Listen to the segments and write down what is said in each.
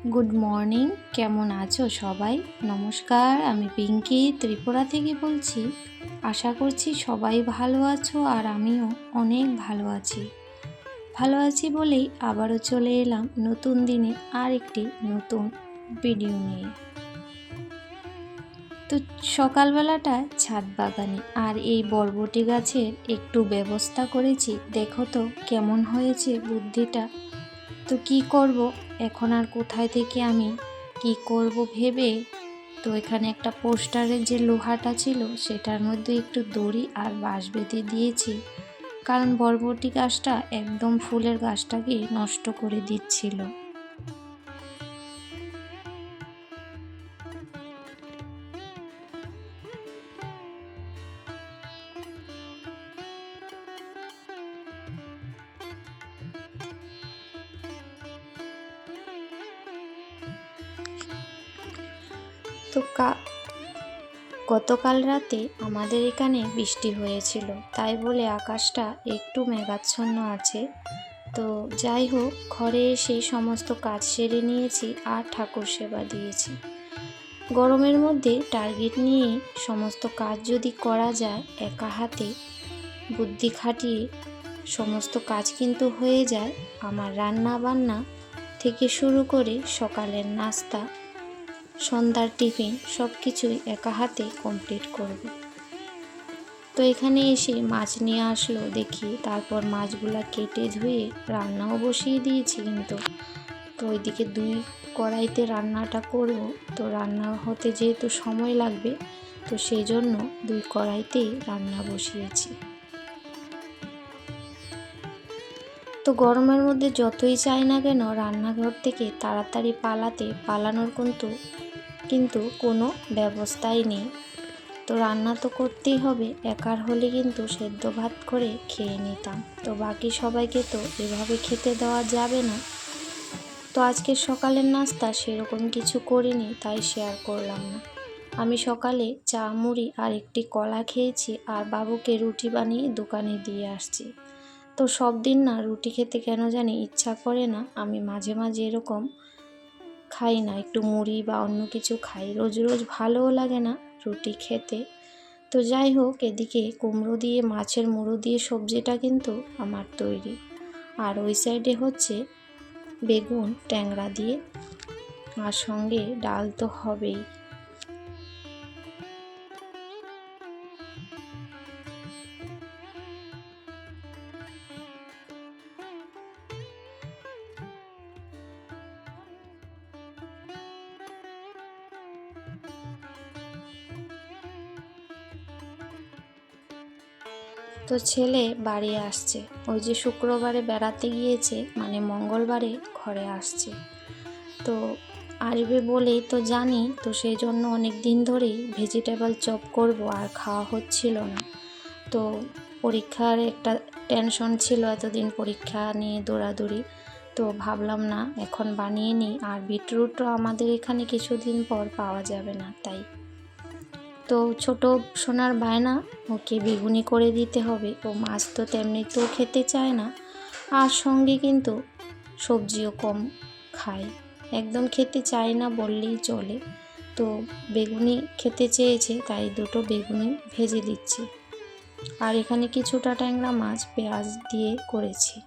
Good morning, কেমন আছো সবাই? নমস্কার, আমি পিঙ্কি ত্রিপুরা থেকে বলছি। আশা করছি সবাই ভালো আছো আর আমিও অনেক ভালো আছি বলেই আবারও চলে এলাম নতুন দিনে আর একটি নতুন ভিডিও নিয়ে। তো সকালবেলাটা ছাদ বাগানে আর এই বরবটি গাছের একটু ব্যবস্থা করেছি। দেখো তো কেমন হয়েছে বুদ্ধিটা। তো কি করব এখন, আর কোথায় থেকে আমি কি করব ভেবে তো এখানে একটা পোস্টারের যে লোহাটা ছিল সেটার মধ্যে একটু দড়ি আর বাঁশ বেঁধে দিয়েছি, কারণ বরবটি গাছটা একদম ফুলের গাছটাকে নষ্ট করে দিচ্ছিল। তো গতকাল রাতে আমাদের এখানে বৃষ্টি হয়েছিল, তাই বলে আকাশটা একটু মেঘাচ্ছন্ন আছে। তো যাই হোক, ঘরে এসে সমস্ত কাজ সেরে নিয়েছি আর ঠাকুর সেবা দিয়েছি। গরমের মধ্যে টার্গেট নিয়ে সমস্ত কাজ যদি করা যায় একা হাতে, বুদ্ধি খাটিয়ে সমস্ত কাজ কিন্তু হয়ে যায়। আমার রান্না বান্না থেকে শুরু করে সকালের নাস্তা, সন্ধ্যার টিফিন সব কিছুই একা হাতে কমপ্লিট করব। তো এখানে এসে মাছ নিয়ে আসলো দেখি, তারপর মাছগুলা কেটে ধুয়ে রান্নাও বসিয়ে দিয়েছি। কিন্তু তো ওইদিকে দুই কড়াইতে রান্নাটা করব, তো রান্না হতে যেহেতু সময় লাগবে, তো সেই জন্য দুই কড়াইতেই রান্না বসিয়েছি। তো গরমের মধ্যে যতই চাই না কেন রান্নাঘর থেকে তাড়াতাড়ি পালানোর কিন্তু কোনো ব্যবস্থাই নেই। তো রান্না তো করতেই হবে, একার হলে কিন্তু সেদ্ধ ভাত করে খেয়ে নিতাম। তো বাকি সবাইকে তো এভাবে খেতে দেওয়া যাবে না। তো আজকে সকালের নাস্তা সেরকম কিছু করিনি, তাই শেয়ার করলাম না। আমি সকালে চা মুড়ি আর একটি কলা খেয়েছি, আর বাবুকে রুটি বানিয়ে দোকানে দিয়ে আসছি। তো সব দিন না রুটি খেতে কেন জানি ইচ্ছা করে না। আমি মাঝে মাঝে এরকম খাই না, একটু মুড়ি বা অন্য কিছু খাই। রোজ রোজ ভালোও লাগে না রুটি খেতে। তো যাই হোক, এদিকে কুমড়ো দিয়ে মাছের মুড়ো দিয়ে সবজিটা কিন্তু আমার তৈরি, আর ওই সাইডে হচ্ছে বেগুন ট্যাংরা দিয়ে, আর সঙ্গে ডাল তো হবেই। তো ছেলে বাড়ি আসছে, ওই যে শুক্রবারে বেড়াতে গিয়েছে, মানে মঙ্গলবারে ঘরে আসছে। তো আসবে বলেই তো জানি, তো সেই জন্য অনেক দিন ধরেই ভেজিটেবল চপ করব, আর খাওয়া হচ্ছিল না। তো পরীক্ষার একটা টেনশন ছিল, এতদিন পরীক্ষা নিয়ে দৌড়াদৌড়ি। তো ভাবলাম না এখন বানিয়ে নিই, আর বিটরুটও আমাদের এখানে কিছুদিন পর পাওয়া যাবে না, তাই। তো ছোট সোনার বায়না, ওকে বেগুনি করে দিতে হবে। ও মাছ তো তেমনি তো খেতে চায় না, আর সঙ্গে কিন্তু সবজিও কম খায়, একদম খেতে চায় না বললেই চলে। তো বেগুনি খেতে চেয়েছে, তাই দুটো বেগুনি ভেজে দিচ্ছি। আর এখানে কিছুটা ট্যাংরা মাছ পেঁয়াজ দিয়ে করেছি।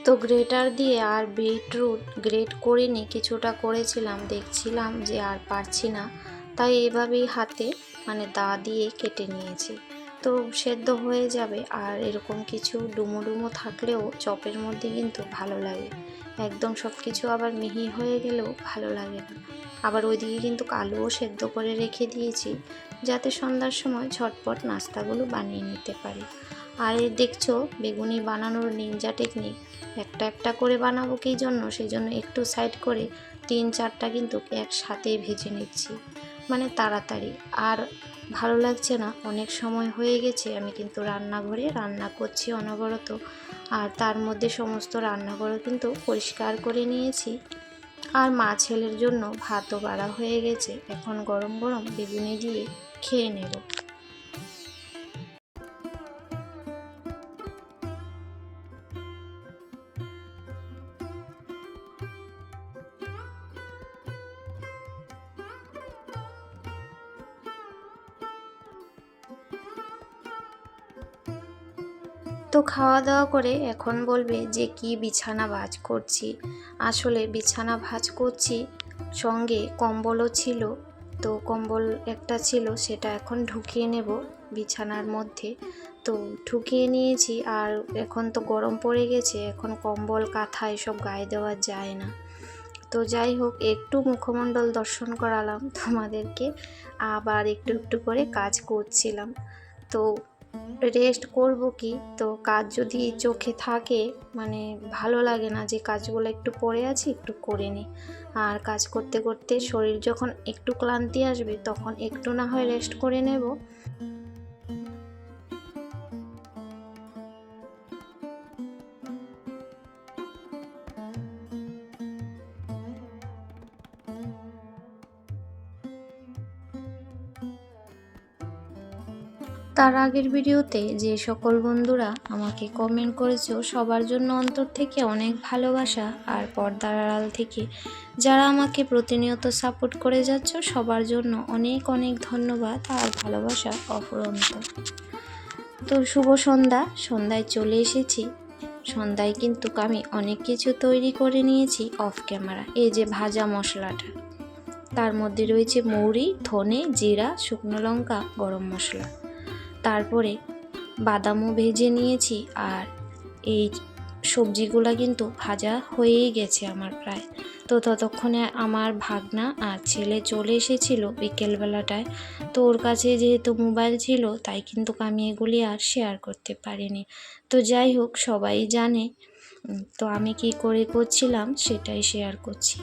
তো গ্রেটার দিয়ে আর বিটরুট গ্রেট করে নিয়ে কিছুটা করেছিলাম, দেখছিলাম যে আর পারছি না, তাই এভাবেই হাতে মানে দা দিয়ে কেটে নিয়েছি। তো সেদ্ধ হয়ে যাবে, আর এরকম কিছু ডুমো ডুমো থাকলেও চপের মধ্যে কিন্তু ভালো লাগে। একদম সব কিছু আবার মিহি হয়ে গেলেও ভালো লাগে না। আবার ওইদিকে কিন্তু আলুও সেদ্ধ করে রেখে দিয়েছি, যাতে সন্ধ্যার সময় ঝটপট নাস্তাগুলো বানিয়ে নিতে পারি। আর এই দেখছো বেগুনি বানানোর নিনজা টেকনিক, একটা একটা করে বানাবো কী জন্য, সেই জন্য একটু সাইড করে 3-4টা কিন্তু একসাথে ভেজে নিচ্ছি, মানে তাড়াতাড়ি। আর ভালো লাগছে না, অনেক সময় হয়ে গেছে আমি কিন্তু রান্নাঘরে রান্না করছি অনবরত, আর তার মধ্যে সমস্ত রান্নাঘরও কিন্তু পরিষ্কার করে নিয়েছি। আর মা ছেলের জন্য ভাতও বাড়া হয়ে গেছে, এখন গরম গরম বেগুনি দিয়ে খেয়ে নেব। তো খাওয়া দাওয়া করে এখন বলবে যে কি বিছানা ভাঁজ করছি। আসলে বিছানা ভাঁজ করছি, সঙ্গে কম্বলও ছিল। তো কম্বল একটা ছিল, সেটা এখন ঢুকিয়ে নেব বিছানার মধ্যে। তো ঢুকিয়ে নিয়েছি। আর এখন তো গরম পড়ে গেছে, এখন কম্বল কাঁথা এসব গায়ে দেওয়া যায় না। তো যাই হোক, একটু মুখমণ্ডল দর্শন করালাম তোমাদেরকে, আবার একটু একটু করে কাজ করছিলাম। তো রেস্ট করব কি, তো কাজ যদি চোখে থাকে মানে ভালো লাগে না যে কাজগুলো একটু পড়ে আছে একটু করে নিই। আর কাজ করতে করতে শরীর যখন একটু ক্লান্তি আসবে তখন একটু না হয় রেস্ট করে নেব। তার আগের ভিডিওতে যে সকল বন্ধুরা আমাকে কমেন্ট করেছো সবার জন্য অন্তর থেকে অনেক ভালোবাসা, আর পর্দার আড়াল থেকে যারা আমাকে প্রতিনিয়ত সাপোর্ট করে যাচ্ছ সবার জন্য অনেক অনেক ধন্যবাদ আর ভালোবাসা অফুরন্ত। তো শুভ সন্ধ্যা, সন্ধ্যায় চলে এসেছি। সন্ধ্যায় কিন্তু আমি অনেক কিছু তৈরি করে নিয়েছি অফ ক্যামেরা। এই যে ভাজা মশলাটা, তার মধ্যে রয়েছে মৌরি, ধনে, জিরা, শুকনো লঙ্কা, গরম মশলা। তারপরে বাদামও ভেজে নিয়েছি। আর এই সবজিগুলো কিন্তু ভাজা হয়েই গেছে আমার প্রায়। তো ততক্ষণে আমার ভাগনা আর ছেলে চলে এসেছিল বিকেলবেলাটায়। তো ওর কাছে যেহেতু মোবাইল ছিল তাই কিন্তু আমি এগুলি আর শেয়ার করতে পারিনি। তো যাই হোক, সবাই জানে। তো আমি কি করে করছিলাম সেটাই শেয়ার করছি।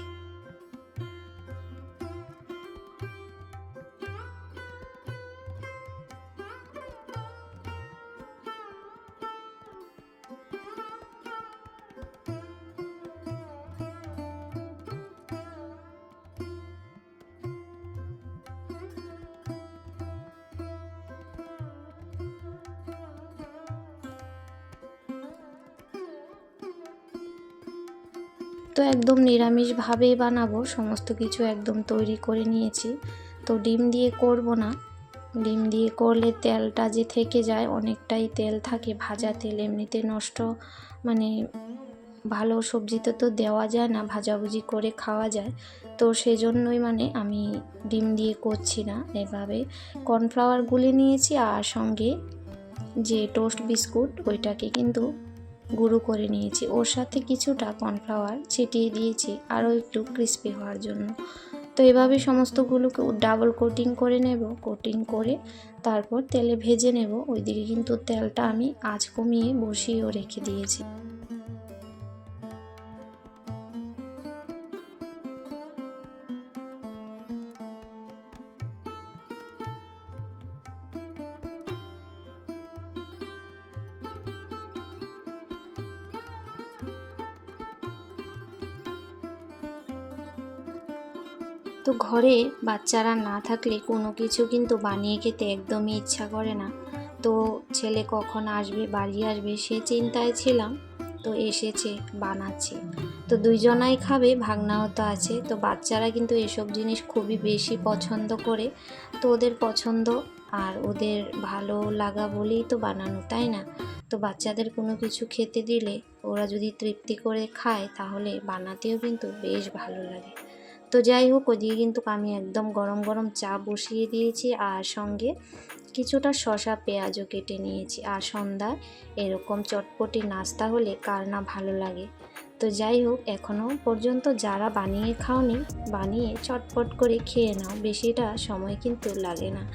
তো একদম নিরামিষভাবেই বানাবো, সমস্ত কিছু একদম তৈরি করে নিয়েছি। তো ডিম দিয়ে করব না, ডিম দিয়ে করলে তেলটা যে থেকে যায়, অনেকটাই তেল থাকে, ভাজা তেল এমনিতে নষ্ট, মানে ভালো সবজিতে তো দেওয়া যায় না, ভাজাভুজি করে খাওয়া যায়। তো সেজন্যই মানে আমি ডিম দিয়ে করছি না, এভাবে কর্নফ্লাওয়ার গুলে নিয়েছি। আর সঙ্গে যে টোস্ট বিস্কুট ওইটাকে কিন্তু গুঁড়ো করে নিয়েছি, ওর সাথে কিছুটা কর্নফ্লাওয়ার ছিটিয়ে দিয়েছি আরও একটু ক্রিস্পি হওয়ার জন্য। তো এভাবে সমস্তগুলোকে ডাবল কোটিং করে নেব, কোটিং করে তারপর তেলে ভেজে নেব। ওইদিকে কিন্তু তেলটা আমি আঁচ কমিয়ে বসিয়েও রেখে দিয়েছি। তো ঘরে বাচ্চারা না থাকলে কোনো কিছু কিন্তু বানিয়ে খেতে একদমই ইচ্ছা করে না। তো ছেলে কখন আসবে, বাড়ি আসবে সে চিন্তায় ছিলাম। তো এসেছে, বানাচ্ছি। তো দুইজনাই খাবে, ভাগনাও তো আছে। তো বাচ্চারা কিন্তু এসব জিনিস খুবই বেশি পছন্দ করে। তো ওদের পছন্দ আর ওদের ভালো লাগা বলেই তো বানানো, তাই না? তো বাচ্চাদের কোনো কিছু খেতে দিলে ওরা যদি তৃপ্তি করে খায় তাহলে বানাতেও কিন্তু বেশ ভালো লাগে। তো যাই হোক, ওদিকে কিন্তু আমি একদম গরম গরম চা বসিয়ে দিয়েছি, আর সঙ্গে কিছুটা শসা পেঁয়াজও কেটে নিয়েছি। আর সন্ধ্যায় এরকম চটপটি নাস্তা হলে কার না ভালো লাগে। তো যাই হোক, এখনও পর্যন্ত যারা বানিয়ে খাওনি, বানিয়ে চটপট করে খেয়ে নাও, বেশিটা সময় কিন্তু লাগে না।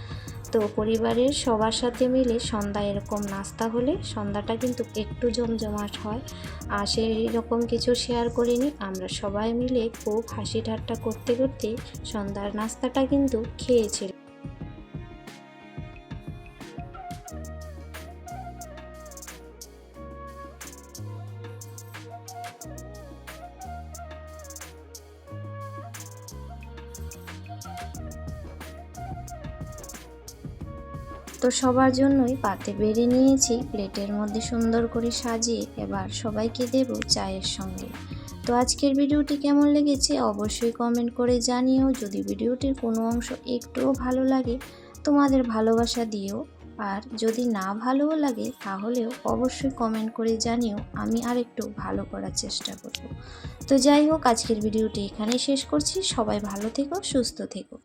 তো পরিবারের সবার সাথে মিলে সন্ধ্যা এরকম নাস্তা হলে সন্ধ্যাটা কিন্তু একটু জমজমাট হয়। আর সেই রকম কিছু শেয়ার করিনি, আমরা সবাই মিলে খুব হাসি ঠাট্টা করতে করতে সন্ধ্যার নাস্তাটা কিন্তু খেয়েছিলাম। তো সবার জন্যই পাতে বেড়ে নিয়েছি, প্লেটের মধ্যে সুন্দর করে সাজিয়ে এবার সবাইকে দেব চায়ের সঙ্গে। তো আজকের ভিডিওটি কেমন লেগেছে অবশ্যই কমেন্ট করে জানিও। যদি ভিডিওটির কোনো অংশ একটুও ভালো লাগে তোমাদের ভালোবাসা দিও, আর যদি না ভালোও লাগে তাহলেও অবশ্যই কমেন্ট করে জানিও, আমি আরেকটু ভালো করার চেষ্টা করব। তো যাই হোক, আজকের ভিডিওটি এখানেই শেষ করছি। সবাই ভালো থেকো, সুস্থ থেকো।